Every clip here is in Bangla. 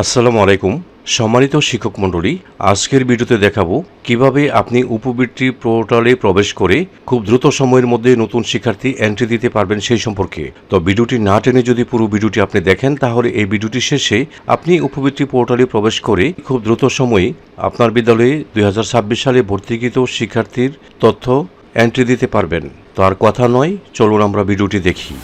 আসসালামু আলাইকুম। সম্মানিত শিক্ষক মণ্ডলী, আজকের ভিডিওতে দেখাবো কিভাবে আপনি উপবৃত্তি পোর্টালে প্রবেশ করে খুব দ্রুত সময়ের মধ্যে নতুন শিক্ষার্থী এন্ট্রি দিতে পারবেন সেই সম্পর্কে। তো ভিডিওটি না টেনে যদি পুরো ভিডিওটি আপনি দেখেন, তাহলে এই ভিডিওটি শেষে আপনি উপবৃত্তি পোর্টালে প্রবেশ করে খুব দ্রুত সময়ে আপনার বিদ্যালয়ে 2026 সালে ভর্তিকৃত শিক্ষার্থীর তথ্য এন্ট্রি দিতে পারবেন। তো আর কথা নয়, চলুন আমরা ভিডিওটি দেখি।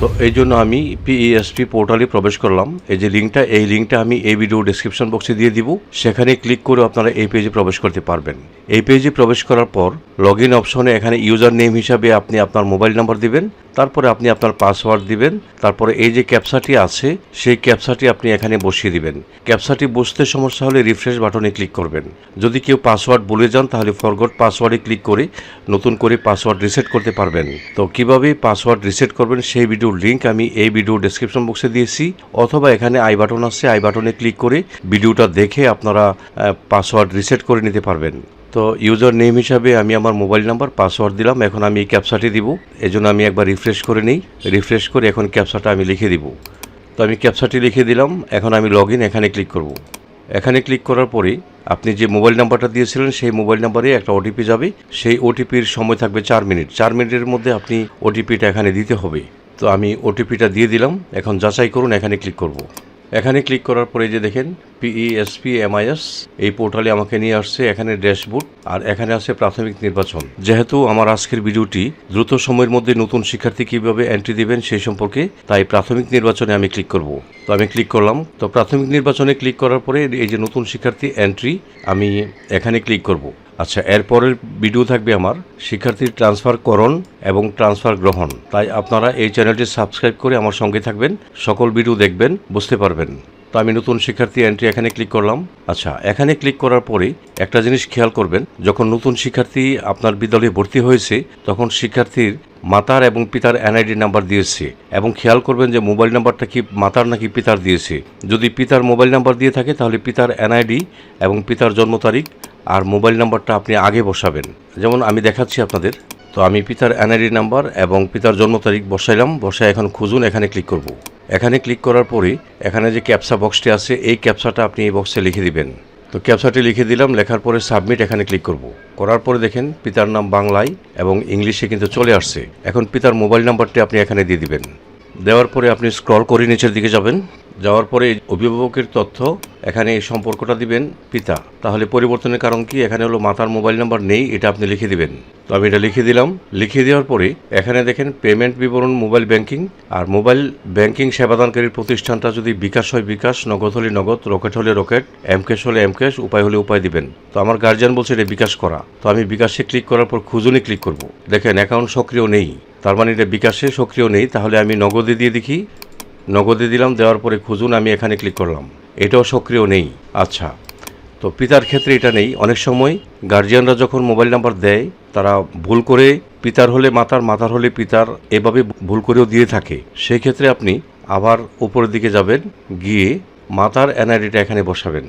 তো এই জন্য আমি পিইএসপি পোর্টালে প্রবেশ করলাম। এই যে লিঙ্কটা, এই লিঙ্কটা আমি এই ভিডিও ডেসক্রিপশন বক্সে দিয়ে দিব। সেখানে ক্লিক করে আপনারা এই পেজে প্রবেশ করতে পারবেন। এই পেজে প্রবেশ করার পর লগ ইন অপশনে এখানে ইউজার নেম হিসাবে আপনি আপনার মোবাইল নাম্বার দিবেন, তারপরে আপনি আপনার পাসওয়ার্ড দিবেন, তারপরে এই যে ক্যাপচাটি আছে সেই ক্যাপচাটি আপনি এখানে বসিয়ে দিবেন। ক্যাপচাটি বুঝতে সমস্যা হলে রিফ্রেশ বাটনে ক্লিক করবেন। যদি কেউ পাসওয়ার্ড ভুলে যান তাহলে ফরগট পাসওয়ার্ডে ক্লিক করে নতুন করে পাসওয়ার্ড রিসেট করতে পারবেন। তো কিভাবে পাসওয়ার্ড রিসেট করবেন সেই ভিডিওর লিঙ্ক আমি এই ভিডিও ডেসক্রিপশন বক্সে দিয়েছি, অথবা এখানে আই বাটন আছে, আই বাটনে ক্লিক করে ভিডিওটা দেখে আপনারা পাসওয়ার্ড রিসেট করে নিতে পারবেন। তো ইউজার নেম হিসাবে আমি আমার মোবাইল নাম্বার পাসওয়ার্ড দিলাম। এখন আমি এই ক্যাপচাটি দিব। এজন্য আমি একবার রিফ্রেশ করে নিই। রিফ্রেশ করে এখন ক্যাপচাটা আমি লিখে দিব। তো আমি ক্যাপচাটি লিখে দিলাম। এখন আমি লগ ইন এখানে ক্লিক করব। এখানে ক্লিক করার পরে আপনি যে মোবাইল নাম্বারটা দিয়েছিলেন সেই মোবাইল নাম্বারে একটা ওটিপি যাবে। সেই ওটিপির সময় থাকবে 4 মিনিট। 4 মিনিটের মধ্যে আপনি ওটিপিটা এখানে দিতে হবে। তো আমি ওটিপিটা দিয়ে দিলাম। এখন যাচাই করুন, এখানে ক্লিক করব। এখানে ক্লিক করার পরে যে দেখেন পিইএসপি এমআইএস এই পোর্টালে আমাকে নিয়ে আসছে। এখানে ড্যাশবোর্ড আর এখানে আছে প্রাথমিক নির্বাচন। যেহেতু আমার আজকের ভিডিওটি দ্রুত সময়ের মধ্যে নতুন শিক্ষার্থী কিভাবে এন্ট্রি দিবেন সেই সম্পর্কে, তাই প্রাথমিক নির্বাচনে আমি ক্লিক করব। তো আমি ক্লিক করলাম। তো প্রাথমিক নির্বাচনে ক্লিক করার পরে এই যে নতুন শিক্ষার্থী এন্ট্রি, আমি এখানে ক্লিক করব। আচ্ছা, এরপরের ভিডিও থাকবে আমার শিক্ষার্থীর ট্রান্সফার করণ এবং ট্রান্সফার গ্রহণ। তাই আপনারা এই চ্যানেলটি সাবস্ক্রাইব করে আমার সঙ্গে থাকবেন, সকল ভিডিও দেখবেন, বুঝতে পারবেন। তো আমি নতুন শিক্ষার্থী এন্ট্রি এখানে ক্লিক করলাম। আচ্ছা, এখানে ক্লিক করার পরে একটা জিনিস খেয়াল করবেন, যখন নতুন শিক্ষার্থী আপনার বিদ্যালয়ে ভর্তি হয়েছে তখন শিক্ষার্থীর মাতার এবং পিতার এনআইডি নাম্বার দিয়েছে, এবং খেয়াল করবেন যে মোবাইল নাম্বারটা কি মাতার নাকি পিতার দিয়েছে। যদি পিতার মোবাইল নাম্বার দিয়ে থাকে তাহলে পিতার এনআইডি এবং পিতার জন্ম তারিখ আর মোবাইল নাম্বারটা আপনি আগে বসাবেন। যেমন আমি দেখাচ্ছি আপনাদের। তো আমি পিতার এনআইডি নাম্বার এবং পিতার জন্ম তারিখ বসাইলাম। বসায় এখন খুঁজুন এখানে ক্লিক করব। এখানে ক্লিক করার পরে এখানে যে ক্যাপচা বক্সটি আছে এই ক্যাপচাটা আপনি এই বক্সে লিখে দিবেন। তো ক্যাপচাটি লিখে দিলাম। লেখার পরে সাবমিট এখানে ক্লিক করব। করার পরে দেখেন পিতার নাম বাংলায় এবং ইংলিশে কিন্তু চলে আসছে। এখন পিতার মোবাইল নাম্বারটি আপনি এখানে দিয়ে দিবেন। দেওয়ার পরে আপনি স্ক্রল করে নিচের দিকে যাবেন। যাওয়ার পরে অভিভাবকের তথ্য এখানে এই সম্পর্কটা দিবেন পিতা। তাহলে পরিবর্তনের কারণ কি, এখানে হলো মাতার মোবাইল নাম্বার নেই, এটা আপনি লিখে দিবেন। তো আমি এটা লিখে দিলাম। লিখে দেওয়ার পরে এখানে দেখেন পেমেন্ট বিবরণ মোবাইল ব্যাংকিং, আর মোবাইল ব্যাংকিং সেবাদানকারীর প্রতিষ্ঠানটা যদি বিকাশ হয় বিকাশ, নগদ হলে নগদ, রকেট হলে রকেট, এমক্যাশ হলে এমক্যাশ, উপায় হলে উপায় দিবেন। তো আমার গার্জিয়ান বলছে এটা বিকাশ করা। তো আমি বিকাশে ক্লিক করার পর খুঁজুনি ক্লিক করব। দেখেন অ্যাকাউন্ট সক্রিয় নেই, তার মানে এটা বিকাশে সক্রিয় নেই। তাহলে আমি নগদে দিয়ে দেখি। নগদে দিলাম। দেওয়ার পরে খুঁজুন আমি এখানে ক্লিক করলাম। এটাও সক্রিয় নেই। আচ্ছা, তো পিতার ক্ষেত্রে এটা নেই। অনেক সময় গার্জিয়ানরা যখন মোবাইল নাম্বার দেয় তারা ভুল করে পিতার হলে মাতার, মাতার হলে পিতার, এভাবে ভুল করেও দিয়ে থাকে। সেই ক্ষেত্রে আপনি আবার উপরের দিকে যাবেন, গিয়ে মাতার এনআইডিটা এখানে বসাবেন।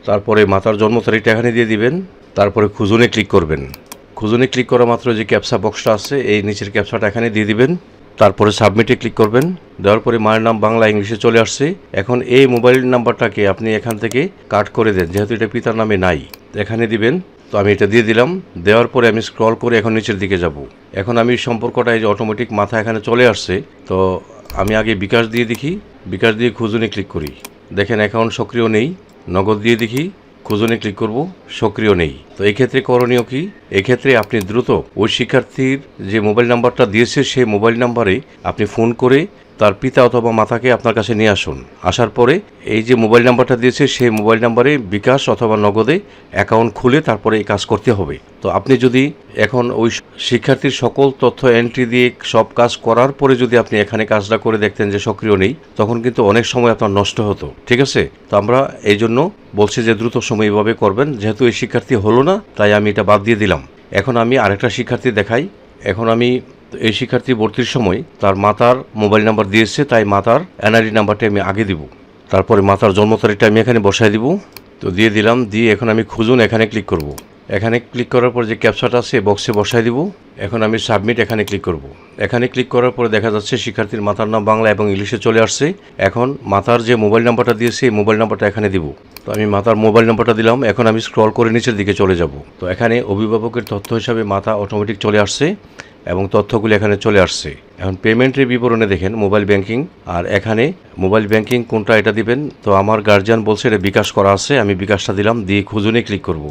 তারপরে মাতার জন্ম তারিখটা এখানে দিয়ে দিবেন। তারপরে খুঁজুনে ক্লিক করবেন। খুঁজুনে ক্লিক করা মাত্র যে ক্যাপচা বক্সটা আছে এই নিচের ক্যাপচাটা এখানে দিয়ে দিবেন। তারপরে সাবমিটে ক্লিক করবেন। দেওয়ার পরে মায়ের নাম বাংলা ইংলিশে চলে আসছে। এখন এই মোবাইল নাম্বারটাকে আপনি এখান থেকে কাট করে দেন, যেহেতু এটা পিতার নামে নাই, এখানে দিবেন। তো আমি এটা দিয়ে দিলাম। দেওয়ার পরে আমি স্ক্রল করে এখন নিচের দিকে যাব। এখন আমি সম্পর্কটা এই যে অটোমেটিক মাথা এখানে চলে আসছে। তো আমি আগে বিকাশ দিয়ে দেখি। বিকাশ দিয়ে খুঁজুনে ক্লিক করি। দেখেন অ্যাকাউন্ট সক্রিয় নেই। নগদ দিয়ে দেখি। খুঁজুনে ক্লিক করব, সক্রিয় নেই। তো এই ক্ষেত্রে করণীয় কি, এক্ষেত্রে আপনি দ্রুত ওই শিক্ষার্থীর যে মোবাইল নাম্বারটা দিয়েছে সেই মোবাইল নাম্বারে আপনি ফোন করে তার পিতা অথবা মাতাকে আপনার কাছে নিয়ে আসুন। আসার পরে এই যে মোবাইল নাম্বারটা দিয়েছে সেই মোবাইল নাম্বারে বিকাশ অথবা নগদে অ্যাকাউন্ট খুলে তারপরে এই কাজ করতে হবে। তো আপনি যদি এখন ওই শিক্ষার্থীর সকল তথ্য এন্ট্রি দিয়ে সব কাজ করার পরে যদি আপনি এখানে কাজটা করে দেখতেন যে সক্রিয় নেই, তখন কিন্তু অনেক সময় আপনার নষ্ট হতো। ঠিক আছে? তো আমরা এই জন্য বলছি যে দ্রুত সময় এভাবে করবেন। যেহেতু এই শিক্ষার্থী হলো না তাই আমি এটা বাদ দিয়ে দিলাম। এখন আমি আরেকটা শিক্ষার্থী দেখাই। এখন আমি এই শিক্ষার্থী ভর্তির সময় তার মাতার মোবাইল নাম্বার দিয়েছে, তাই মাতার এনআইডি নাম্বারটা আমি আগে দিব। তারপরে মাতার জন্ম তারিখটা আমি এখানে বসায় দিব। তো দিয়ে দিলাম। দিয়ে এখন আমি খুঁজুন এখানে ক্লিক করব। এখানে ক্লিক করার পর যে ক্যাপচাটা আছে বক্সে বসাই দিব। এখন আমি সাবমিট এখানে ক্লিক করব। এখানে ক্লিক করার পরে দেখা যাচ্ছে শিক্ষার্থীর মাতার নাম বাংলা এবং ইংলিশে চলে আসছে। এখন মাতার যে মোবাইল নাম্বারটা দিয়েছি এই মোবাইল নাম্বারটা এখানে দিব। তো আমি মাতার মোবাইল নাম্বারটা দিলাম। এখন আমি স্ক্রল করে নিচের দিকে চলে যাব। তো এখানে অভিভাবকের তথ্য হিসাবে মাতা অটোমেটিক চলে আসছে এবং তথ্যগুলি এখানে চলে আসছে। এখন পেমেন্টের বিবরণে দেখেন মোবাইল ব্যাংকিং, আর এখানে মোবাইল ব্যাংকিং কোনটা এটা দিবেন। তো আমার গার্জিয়ান বলছে এটা বিকাশ করা আছে, আমি বিকাশটা দিলাম, দিয়ে খুঁজুনে ক্লিক করব।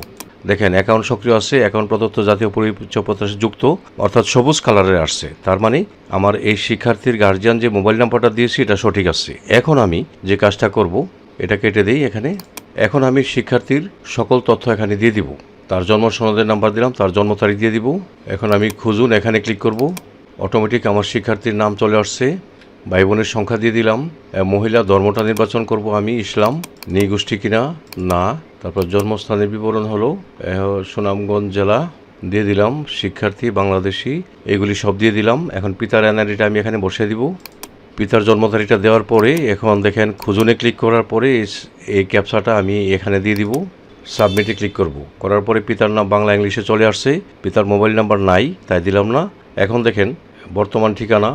দেখেন অ্যাকাউন্ট সক্রিয় আছে, অ্যাকাউন্ট প্রদত্ত জাতীয় পরিচয়পত্রের সাথে যুক্ত, অর্থাৎ সবুজ কালারের আসছে। তার মানে আমার এই শিক্ষার্থীর গার্জিয়ান যে মোবাইল নাম্বারটা দিয়েছি এটা সঠিক আছে। এখন আমি যে কাজটা করব এটা কেটে দিই এখানে। এখন আমি শিক্ষার্থীর সকল তথ্য এখানে দিয়ে দিব। তার জন্ম সনদের নাম্বার দিলাম, তার জন্ম তারিখ দিয়ে দিব। এখন আমি খুঁজুন এখানে ক্লিক করব। অটোমেটিক আমার শিক্ষার্থীর নাম চলে আসছে। ভাই বোনের সংখ্যা দিয়ে দিলাম। মহিলা ধর্মটা নির্বাচন করব আমি ইসলাম, নৃগোষ্ঠী কিনা না। তারপর জন্মস্থানের বিবরণ হলো সুনামগঞ্জ জেলা দিয়ে দিলাম, শিক্ষার্থী বাংলাদেশি, এগুলি সব দিয়ে দিলাম। এখন পিতার এনআইডিটা আমি এখানে বসিয়ে দিব। পিতার জন্ম তারিখটা দেওয়ার পরে এখন দেখেন খুঁজুনে ক্লিক করার পরে এই ক্যাপচাটা আমি এখানে দিয়ে দিব। সাবমিটে ক্লিক করব। করার পরে পিতার নাম বাংলা ইংলিশে চলে আসছে। পিতার মোবাইল নাম্বার নাই, তাই দিলাম না। এখন দেখেন বর্তমান ঠিকানা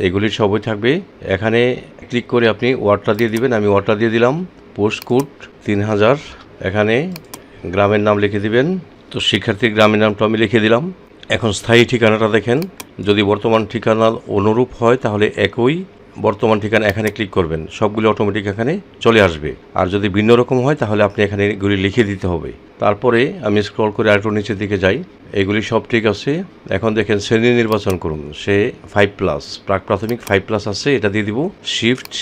এগুলি সবই থাকবে। এখানে ক্লিক করে আপনি ওয়ার্ডটা দিয়ে দিবেন। আমি ওয়ার্ডটা দিয়ে দিলাম, পোস্ট কোড 3000। এখানে গ্রামের নাম লিখে দিবেন। তো শিক্ষার্থীর গ্রামের নামটা আমি লিখে দিলাম। এখন স্থায়ী ঠিকানাটা দেখেন, যদি বর্তমান ঠিকানা অনুরূপ হয় তাহলে একই বর্তমান ঠিকানা এখানে ক্লিক করবেন, সবগুলি অটোমেটিক এখানে চলে আসবে। আর যদি ভিন্ন রকম হয় তাহলে আপনি এখানে এগুলি লিখে দিতে হবে। তারপরে আমি স্ক্রল করে আরেকটু নিচের দিকে যাই, এগুলি সব ঠিক আছে। এখন দেখেন শ্রেণী নির্বাচন করুন, সে 5+, প্রাক প্রাথমিক 5+ আছে, এটা দিয়ে দিব। শিফট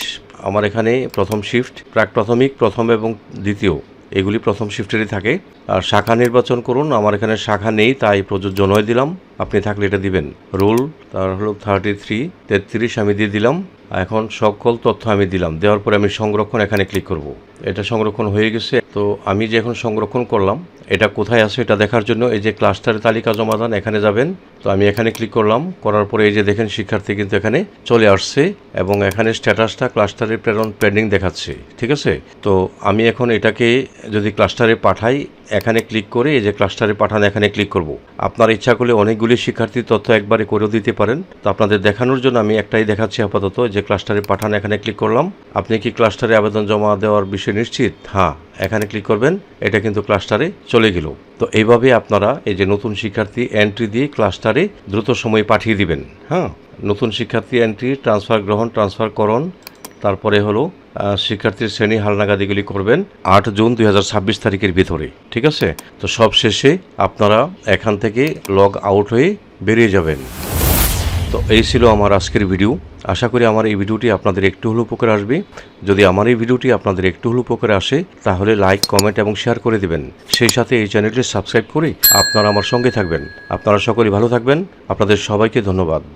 আমার এখানে প্রথম শিফট, প্রাক প্রাথমিক প্রথম এবং দ্বিতীয় এগুলি প্রথম শিফটেরই থাকে। আর শাখা নির্বাচন করুন, আমার এখানে শাখা নেই তাই প্রযোজ্য নয় দিলাম, আপনি থাকলে এটা দিবেন। রুল তার হলো 33 আমি দিয়ে দিলাম। এখন সকল তথ্য আমি দিলাম, দেওয়ার পরে আমি সংরক্ষণ এখানে ক্লিক করব। এটা সংরক্ষণ হয়ে গেছে। তো আমি যে এখন সংরক্ষণ করলাম এটা কোথায় আছে এটা দেখার জন্য এই যে ক্লাস্টারের তালিকা জমাদান এখানে যাবেন। তো আমি এখানে ক্লিক করলাম, করার পরে এই যে দেখেন শিক্ষার্থী কিন্তু এখানে চলে আসছে এবং এখানে স্ট্যাটাসটা ক্লাস্টারে প্রেরণ পেন্ডিং দেখাচ্ছে, ঠিক আছে। তো আমি এখন এটাকে যদি ক্লাস্টারে পাঠাই এখানে ক্লিক করে এই যে ক্লাস্টারে পাঠানো এখানে ক্লিক করব। আপনার ইচ্ছা করলে অনেকগুলি শিক্ষার্থীর তথ্য একবারে করেও দিতে পারেন। তো আপনাদের দেখানোর জন্য আমি একটাই দেখাচ্ছি আপাতত, যে ক্লাস্টারে পাঠানো এখানে ক্লিক করলাম। আপনি কি ক্লাস্টারে আবেদন জমা দেওয়ার বিষয়ে নিশ্চিত? হ্যাঁ, এখানে ক্লিক করবেন, এটা কিন্তু ক্লাস্টারে চলে গেল। তো এইভাবে আপনারা এই যে নতুন শিক্ষার্থী এন্ট্রি দিয়ে ক্লাস্টারে দ্রুত সময়ে পাঠিয়ে দিবেন। হ্যাঁ, নতুন শিক্ষার্থী এন্ট্রি, ট্রান্সফার গ্রহণ, ট্রান্সফারকরণ, তারপরে হলো শিক্ষার্থীর শ্রেণী হালনাগাদ এগুলি করবেন 8 জুন 2026 তারিখের ভিতরে, ঠিক আছে। তো সব শেষে আপনারা এখান থেকে লগ আউট হয়ে বেরিয়ে যাবেন। তো এই ছিল আমার আজকের ভিডিও। আশা করি আমার এই ভিডিওটি আপনাদের একটু হলেও উপকারে আসবে। যদি আমার এই ভিডিওটি আপনাদের একটু হলেও উপকারে আসে তাহলে লাইক, কমেন্ট এবং শেয়ার করে দিবেন। সেই সাথে এই চ্যানেলটি সাবস্ক্রাইব করে আপনারা আমার সঙ্গে থাকবেন। আপনারা সকলেই ভালো থাকবেন। আপনাদের সবাইকে ধন্যবাদ।